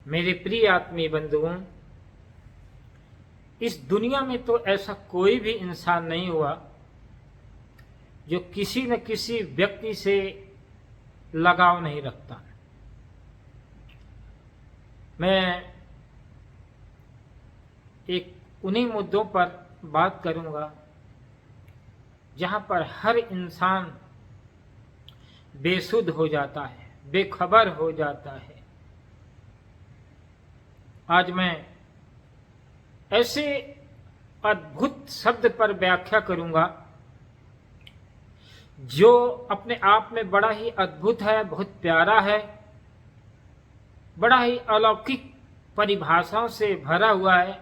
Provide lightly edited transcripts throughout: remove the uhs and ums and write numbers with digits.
मेरे प्रिय आत्मीय बंधुओं, इस दुनिया में तो ऐसा कोई भी इंसान नहीं हुआ जो किसी न किसी व्यक्ति से लगाव नहीं रखता। मैं एक उन्हीं मुद्दों पर बात करूंगा जहां पर हर इंसान बेसुध हो जाता है, बेखबर हो जाता है। आज मैं ऐसे अद्भुत शब्द पर व्याख्या करूंगा जो अपने आप में बड़ा ही अद्भुत है, बहुत प्यारा है, बड़ा ही अलौकिक परिभाषाओं से भरा हुआ है।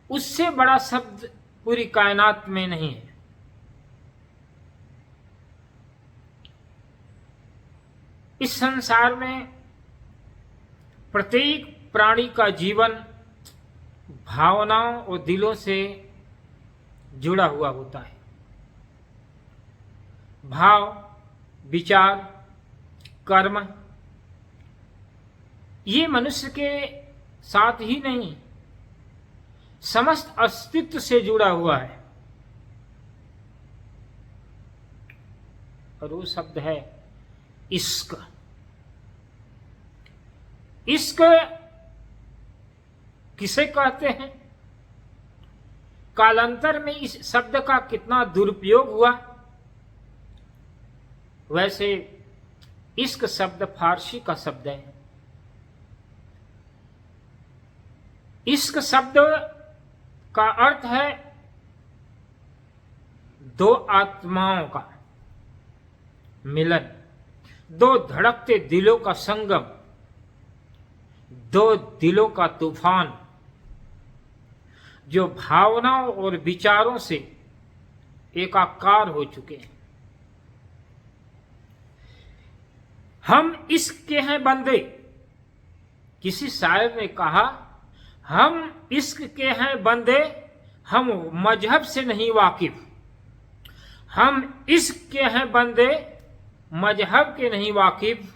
उससे बड़ा शब्द पूरी कायनात में नहीं है। इस संसार में प्रत्येक प्राणी का जीवन भावनाओं और दिलों से जुड़ा हुआ होता है। भाव, विचार, कर्म ये मनुष्य के साथ ही नहीं, समस्त अस्तित्व से जुड़ा हुआ है। और वो शब्द है इश्क। इश्क किसे कहते हैं? कालांतर में इस शब्द का कितना दुरुपयोग हुआ। वैसे इश्क शब्द फारसी का शब्द है। इश्क शब्द का अर्थ है दो आत्माओं का मिलन, दो धड़कते दिलों का संगम, दो दिलों का तूफान जो भावनाओं और विचारों से एकाकार हो चुके हैं। हम इश्क के हैं बंदे। किसी शायर ने कहा, हम इश्क के हैं बंदे, हम मजहब से नहीं वाकिफ। हम इश्क के हैं बंदे, मजहब के नहीं वाकिफ।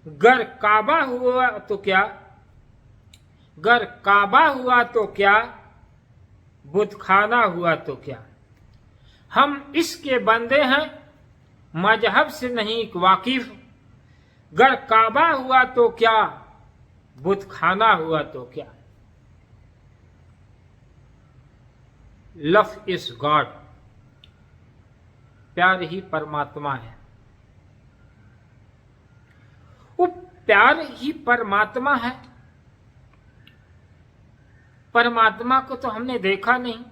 गर काबा हुआ तो क्या, गर काबा हुआ तो क्या, बुतखाना हुआ तो क्या। हम इसके बंदे हैं, मजहब से नहीं वाकिफ। गर काबा हुआ तो क्या, बुतखाना हुआ तो क्या। Love is God. प्यार ही परमात्मा है। वो प्यार ही परमात्मा है। परमात्मा को तो हमने देखा नहीं,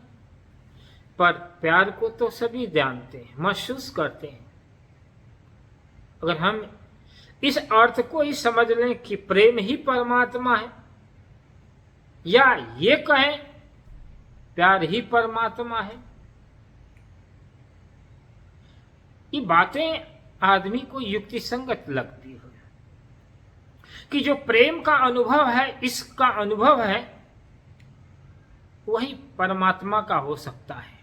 पर प्यार को तो सभी जानते हैं, महसूस करते हैं। अगर हम इस अर्थ को ही समझ लें कि प्रेम ही परमात्मा है, या ये कहें प्यार ही परमात्मा है, ये बातें आदमी को युक्तिसंगत लगती है कि जो प्रेम का अनुभव है, इसका अनुभव है, वही परमात्मा का हो सकता है।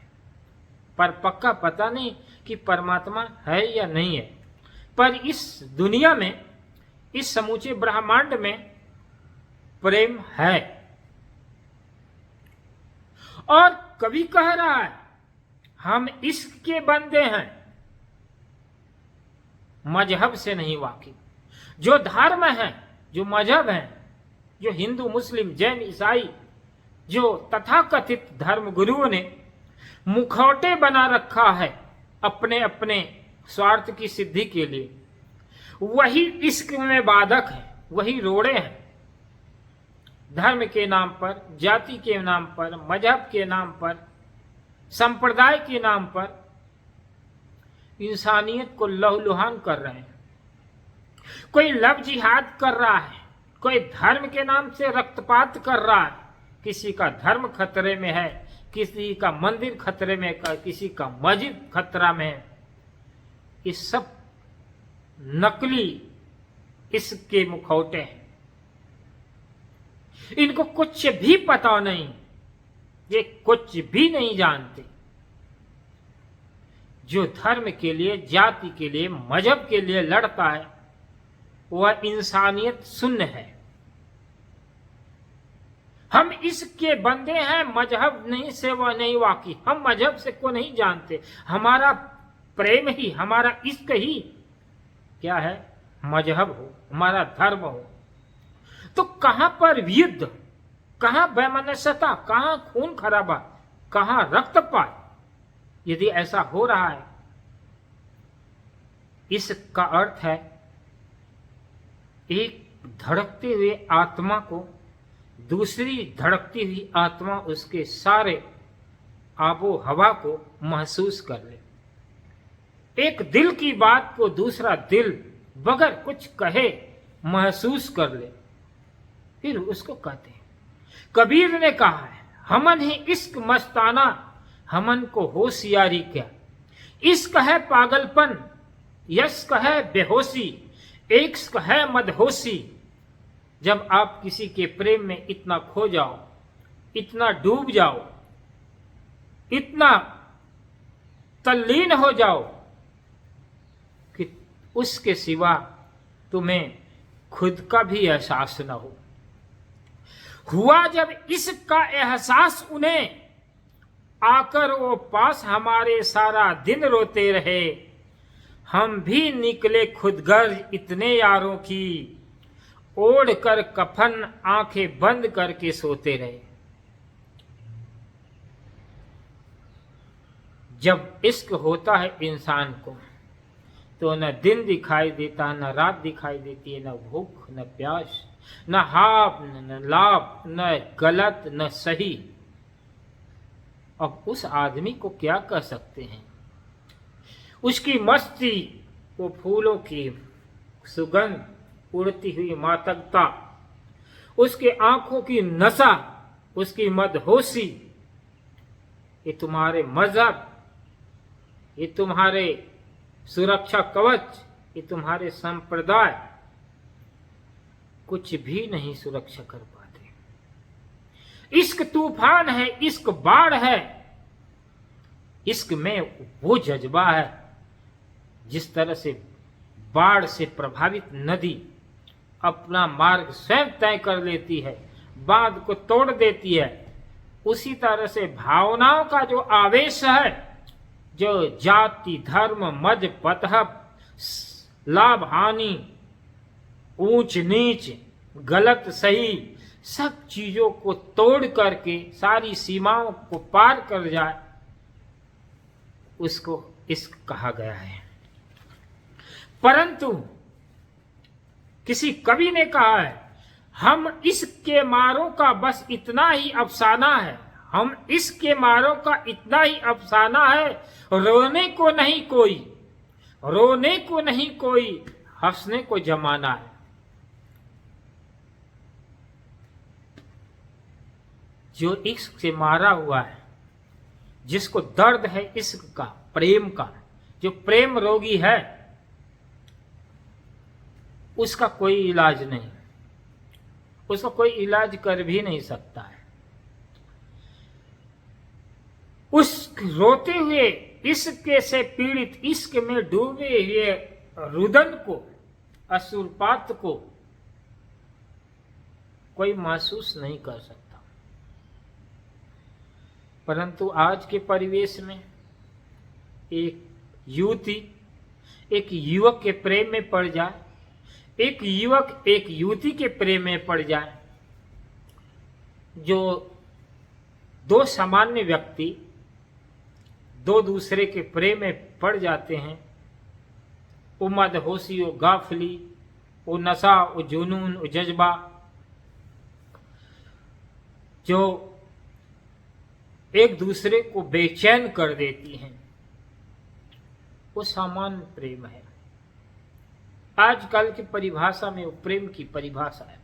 पर पक्का पता नहीं कि परमात्मा है या नहीं है। पर इस दुनिया में, इस समूचे ब्रह्मांड में प्रेम है। और कवि कह रहा है, हम इसके बंदे हैं, मजहब से नहीं वाकिफ। जो धर्म है, जो मजहब है, जो हिंदू, मुस्लिम, जैन, ईसाई, जो तथाकथित धर्म गुरुओं ने मुखौटे बना रखा है अपने अपने स्वार्थ की सिद्धि के लिए, वही इश्क में बाधक है, वही रोड़े हैं। धर्म के नाम पर, जाति के नाम पर, मजहब के नाम पर, संप्रदाय के नाम पर इंसानियत को लहूलुहान कर रहे हैं। कोई लव जिहाद कर रहा है, कोई धर्म के नाम से रक्तपात कर रहा है। किसी का धर्म खतरे में है, किसी का मंदिर खतरे में है, किसी का मस्जिद खतरा में है। ये सब नकली इसके मुखौटे हैं। इनको कुछ भी पता नहीं, ये कुछ भी नहीं जानते। जो धर्म के लिए, जाति के लिए, मजहब के लिए लड़ता है, वह इंसानियत शून्य है। हम इसके बंदे हैं, मजहब नहीं से वह नहीं वाकिफ। हम मजहब से को नहीं जानते, हमारा प्रेम ही, हमारा इश्क ही क्या है, मजहब हो, हमारा धर्म हो। तो कहां पर युद्ध, कहां वैमनस्यता, कहां खून खराबा, कहां रक्तपात? यदि ऐसा हो रहा है, इसका अर्थ है एक धड़कते हुए आत्मा को दूसरी धड़कती हुई आत्मा उसके सारे आबो हवा को महसूस कर ले। एक दिल की बात को दूसरा दिल बगैर कुछ कहे महसूस कर ले, फिर उसको कहते हैं। कबीर ने कहा है, हमन ही इश्क मस्ताना, हमन को होशियारी क्या। इश्क है पागलपन, यश्क है बेहोशी, इश्क है मदहोशी। जब आप किसी के प्रेम में इतना खो जाओ, इतना डूब जाओ, इतना तल्लीन हो जाओ कि उसके सिवा तुम्हें खुद का भी एहसास न हो। हुआ जब इसका एहसास उन्हें, आकर वो पास हमारे सारा दिन रोते रहे। हम भी निकले खुदगर्ज इतने यारों की, ओढ़ कर कफन आंखें बंद करके सोते रहे। जब इश्क होता है इंसान को, तो न दिन दिखाई देता, न रात दिखाई देती है, न भूख न प्यास, न हाप न लाभ, न गलत न सही। अब उस आदमी को क्या कह सकते हैं? उसकी मस्ती, वो फूलों की सुगंध, उड़ती हुई मातकता, उसके आंखों की नशा, उसकी मदहोशी, ये तुम्हारे मजहब, ये तुम्हारे सुरक्षा कवच, ये तुम्हारे संप्रदाय कुछ भी नहीं सुरक्षा कर पाते। इश्क तूफान है, इश्क बाढ़ है। इश्क में वो जज्बा है जिस तरह से बाढ़ से प्रभावित नदी अपना मार्ग स्वयं तय कर लेती है, बांध को तोड़ देती है, उसी तरह से भावनाओं का जो आवेश है, जो जाति धर्म मज पतहब लाभ हानि ऊंच नीच गलत सही सब चीजों को तोड़ करके सारी सीमाओं को पार कर जाए, उसको इश्क कहा गया है। परंतु किसी कवि ने कहा है, हम इसके मारों का बस इतना ही अफसाना है, हम इसके मारों का इतना ही अफसाना है, रोने को नहीं कोई, रोने को नहीं कोई, हंसने को जमाना है। जो इश्क से मारा हुआ है, जिसको दर्द है इश्क का, प्रेम का, जो प्रेम रोगी है, उसका कोई इलाज नहीं, उसका कोई इलाज कर भी नहीं सकता है। उस रोते हुए इश्क से पीड़ित, इश्क में डूबे हुए रुदन को, अश्रुपात को कोई महसूस नहीं कर सकता। परंतु आज के परिवेश में एक युवती एक युवक के प्रेम में पड़ जाए, एक युवक एक युवती के प्रेम में पड़ जाए, जो दो सामान्य व्यक्ति दो दूसरे के प्रेम में पड़ जाते हैं, वो मदहोशी, वो गाफली, वो नशा, वो जुनून, वो जज्बा, जो एक दूसरे को बेचैन कर देती हैं, वो सामान्य प्रेम है। आजकल की परिभाषा में वो प्रेम की परिभाषा है।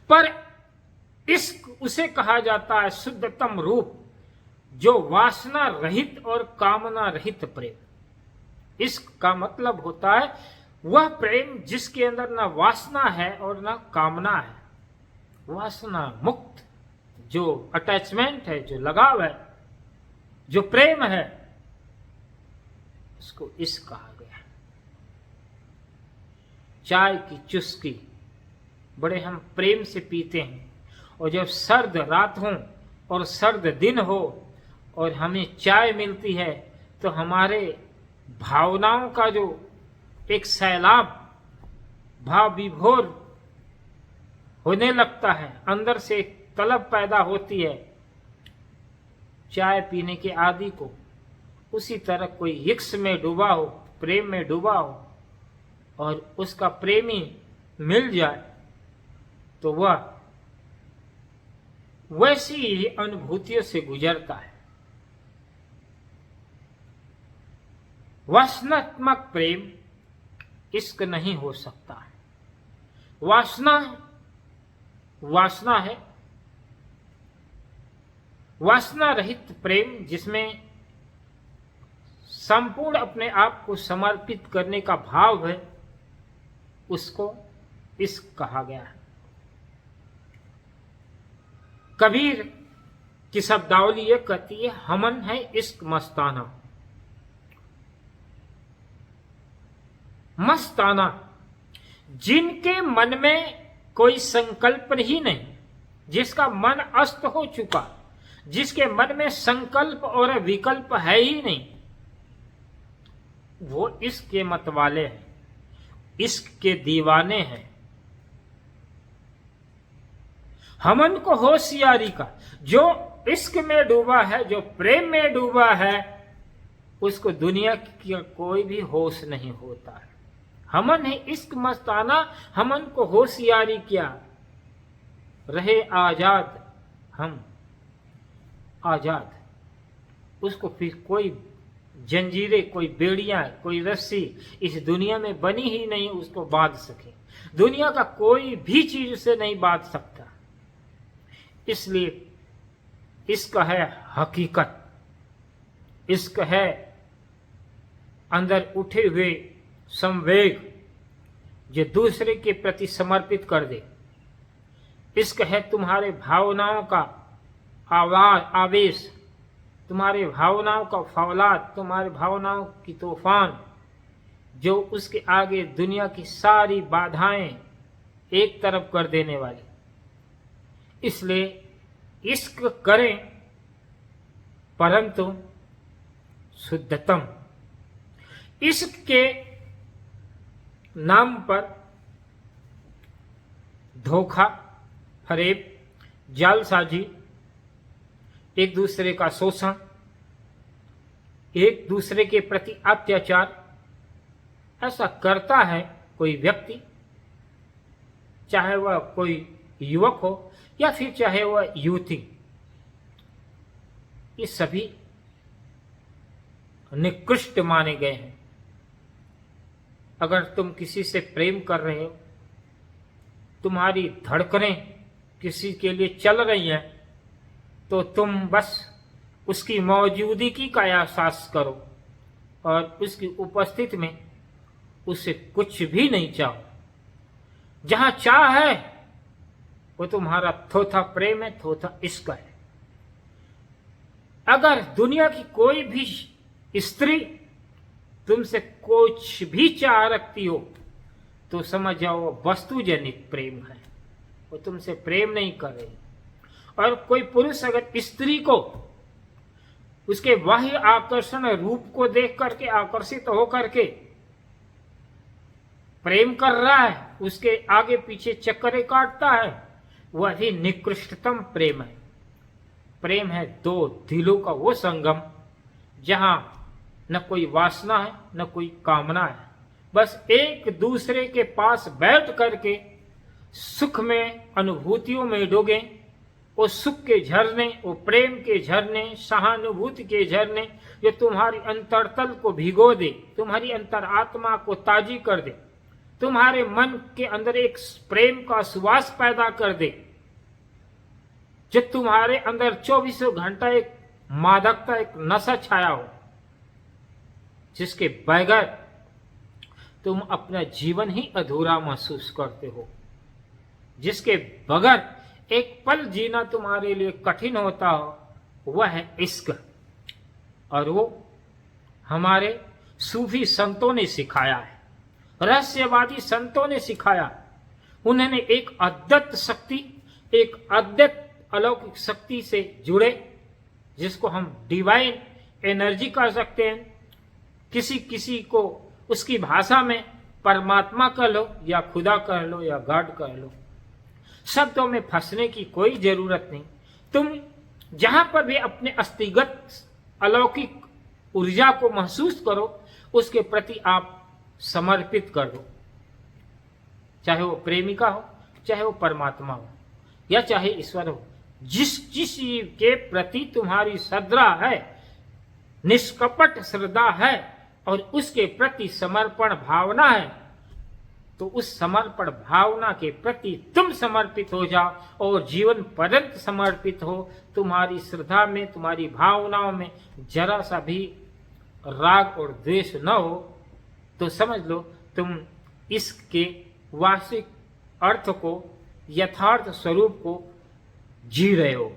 पर इश्क उसे कहा जाता है शुद्धतम रूप, जो वासना रहित और कामना रहित प्रेम। इश्क का मतलब होता है वह प्रेम जिसके अंदर न वासना है और न कामना है, वासना मुक्त जो अटैचमेंट है, जो लगाव है, जो प्रेम है, उसको इश्क कहा गया। चाय की चुस्की बड़े हम प्रेम से पीते हैं, और जब सर्द रात हो और सर्द दिन हो और हमें चाय मिलती है तो हमारे भावनाओं का जो एक सैलाब भाव विभोर होने लगता है, अंदर से एक तलब पैदा होती है चाय पीने के आदि को। उसी तरह कोई इश्क में डूबा हो, प्रेम में डूबा हो और उसका प्रेमी मिल जाए तो वह वैसी ही अनुभूतियों से गुजरता है। वासनात्मक प्रेम इश्क नहीं हो सकता है। वासना है वासना रहित प्रेम, जिसमें संपूर्ण अपने आप को समर्पित करने का भाव है, उसको इश्क कहा गया है। कबीर की शब्दावली ये कहती है, हमन है इश्क मस्ताना। मस्ताना जिनके मन में कोई संकल्प ही नहीं, जिसका मन अस्त हो चुका, जिसके मन में संकल्प और विकल्प है ही नहीं, वो इश्क के मत वाले हैं, इश्क के दीवाने हैं। हमन को होशियारी का, जो इश्क में डूबा है, जो प्रेम में डूबा है, उसको दुनिया की कोई भी होश नहीं होता है। हमन है इश्क मस्ताना, हमन को होशियारी क्या, रहे आजाद हम आजाद। उसको फिर कोई जंजीरें, कोई बेड़ियां, कोई रस्सी इस दुनिया में बनी ही नहीं उसको बांध सके। दुनिया का कोई भी चीज उसे नहीं बांध सकता। इसलिए इश्क है हकीकत, इश्क है अंदर उठे हुए संवेग जो दूसरे के प्रति समर्पित कर दे। इश्क है तुम्हारे भावनाओं का आवेश, तुम्हारे भावनाओं का फौलाद, तुम्हारे भावनाओं की तूफान, जो उसके आगे दुनिया की सारी बाधाएं एक तरफ कर देने वाली। इसलिए इश्क करें, परंतु शुद्धतम। इश्क के नाम पर धोखा, फरेब, जालसाजी, एक दूसरे का शोषण, एक दूसरे के प्रति अत्याचार, ऐसा करता है कोई व्यक्ति, चाहे वह कोई युवक हो या फिर चाहे वह युवती। ये सभी निकृष्ट माने गए हैं। अगर तुम किसी से प्रेम कर रहे हो, तुम्हारी धड़कनें किसी के लिए चल रही हैं, तो तुम बस उसकी मौजूदगी का एहसास करो और उसकी उपस्थिति में उससे कुछ भी नहीं चाहो। जहां चाह है वो तुम्हारा थोथा प्रेम है, थोथा इश्क है। अगर दुनिया की कोई भी स्त्री तुमसे कुछ भी चाह रखती हो तो समझ जाओ वो वस्तुजनित प्रेम है, वो तुमसे प्रेम नहीं कर रही। और कोई पुरुष अगर स्त्री को उसके बाह्य आकर्षण रूप को देख करके आकर्षित होकर के प्रेम कर रहा है, उसके आगे पीछे चक्करे काटता है, वह ही निकृष्टतम प्रेम है। प्रेम है दो दिलों का वो संगम जहां न कोई वासना है न कोई कामना है, बस एक दूसरे के पास बैठ करके सुख में, अनुभूतियों में डूबे। वो सुख के झरने, वो प्रेम के झरने, सहानुभूति के झरने जो तुम्हारी अंतरतल को भिगो दे, तुम्हारी अंतरात्मा को ताजी कर दे, तुम्हारे मन के अंदर एक प्रेम का सुवास पैदा कर दे, जो तुम्हारे अंदर 24 घंटा एक मादकता, एक नशा छाया हो, जिसके बगैर तुम अपना जीवन ही अधूरा महसूस करते हो, जिसके बगैर एक पल जीना तुम्हारे लिए कठिन होता हो, वह है इश्क। और वो हमारे सूफी संतों ने सिखाया है। रहस्यवादी संतों ने सिखाया। उन्होंने एक अद्भुत शक्ति, एक अद्भुत अलौकिक शक्ति से जुड़े, जिसको हम डिवाइन एनर्जी कह सकते हैं। किसी किसी को उसकी भाषा में परमात्मा कह लो या खुदा कह लो या गॉड कह लो, शब्दों में फंसने की कोई जरूरत नहीं। तुम जहां पर भी अपने अस्तिगत अलौकिक ऊर्जा को महसूस करो, उसके प्रति आप समर्पित कर दो। चाहे वो प्रेमिका हो, चाहे वो परमात्मा हो, या चाहे ईश्वर हो। जिस जिस जीव के प्रति तुम्हारी श्रद्धा है, निष्कपट श्रद्धा है और उसके प्रति समर्पण भावना है, तो उस समर्पण भावना के प्रति तुम समर्पित हो जाओ और जीवन पर्यंत समर्पित हो। तुम्हारी श्रद्धा में, तुम्हारी भावनाओं में जरा सा भी राग और द्वेष न हो, तो समझ लो तुम इसके वास्तविक अर्थ को, यथार्थ स्वरूप को जी रहे हो।